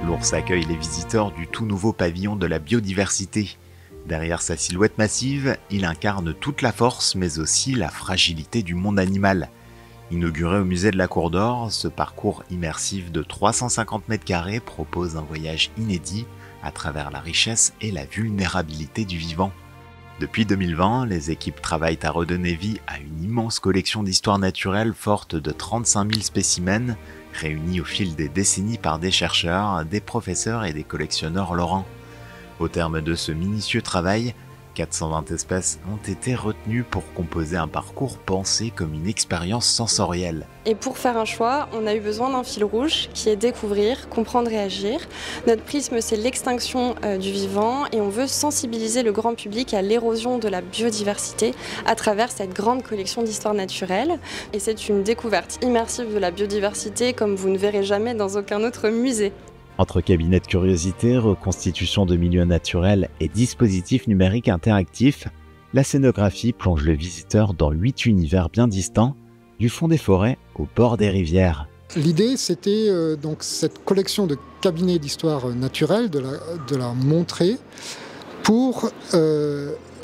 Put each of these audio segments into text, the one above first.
L'ours accueille les visiteurs du tout nouveau pavillon de la biodiversité. Derrière sa silhouette massive, il incarne toute la force mais aussi la fragilité du monde animal. Inauguré au musée de la Cour d'Or, ce parcours immersif de 350 m² propose un voyage inédit à travers la richesse et la vulnérabilité du vivant. Depuis 2020, les équipes travaillent à redonner vie à une immense collection d'histoire naturelle forte de 35 000 spécimens, réunis au fil des décennies par des chercheurs, des professeurs et des collectionneurs lorrains. Au terme de ce minutieux travail, 420 espèces ont été retenues pour composer un parcours pensé comme une expérience sensorielle. Et pour faire un choix, on a eu besoin d'un fil rouge qui est découvrir, comprendre et agir. Notre prisme, c'est l'extinction du vivant et on veut sensibiliser le grand public à l'érosion de la biodiversité à travers cette grande collection d'histoire naturelle. Et c'est une découverte immersive de la biodiversité comme vous ne verrez jamais dans aucun autre musée. Entre cabinets de curiosité, reconstitution de milieux naturels et dispositifs numériques interactifs, la scénographie plonge le visiteur dans 8 univers bien distincts, du fond des forêts au bord des rivières. L'idée, c'était donc cette collection de cabinets d'histoire naturelle, de la montrer, pour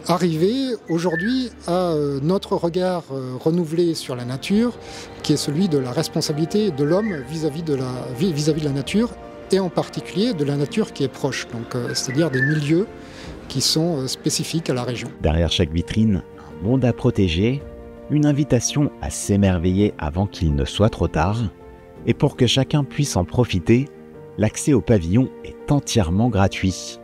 arriver aujourd'hui à notre regard renouvelé sur la nature, qui est celui de la responsabilité de l'homme vis-à-vis de la nature, et en particulier de la nature qui est proche, c'est-à-dire des milieux qui sont spécifiques à la région. Derrière chaque vitrine, un monde à protéger, une invitation à s'émerveiller avant qu'il ne soit trop tard, et pour que chacun puisse en profiter, l'accès au pavillon est entièrement gratuit.